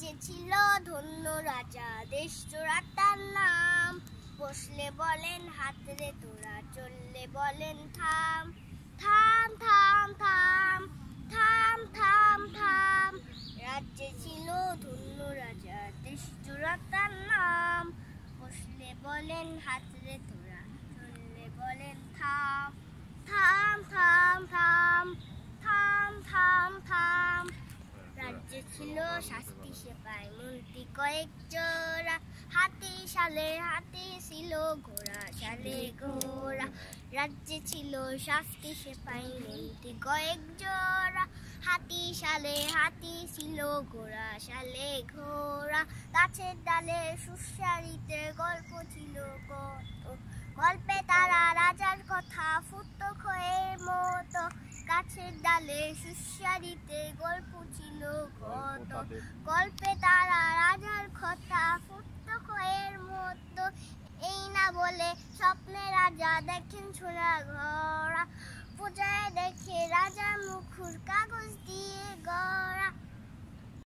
রাজ্যে ছিল ধন্য রাজা, দেশ জোড়া তার নাম। বসলে বলেন হাত রে তোরা, চললে বলেন থাম। থাম থাম থাম থাম থাম থাম। রাজ্যে ছিল ধন্য রাজা, দেশ জোড়া তার নাম। বসলে বলেন হাত রে তোরা, চললে বলেন থাম। থাম থাম থাম থাম থাম থাম। রাজ্যে ছিল শাস্তি সেপাই, মন্ত্রী কয়েক জোড়া। হাতি শালে হাতি ছিল ঘোড়া শালে ঘোড়া। রাজ্যে ছিল শাস্তি সেপাই, মন্ত্রী কয়েক জোড়া। হাতি শালে হাতি ছিল ঘোড়া শালে ঘোড়া। গাছের ডালে সুসারিতে গল্প ছিল কত, গল্পে তারা রাজার কথা ফুটতো খয়ের মতো। গাছের ডালে সুসারিতে গল্প ছিল কত, গল্পে তারা রাজার কথা ফুটতো খয়ের মতো। এই না বলে স্বপ্নে রাজা দেখেন ছোড়া ঘোড়া, পূজায় দেখে রাজা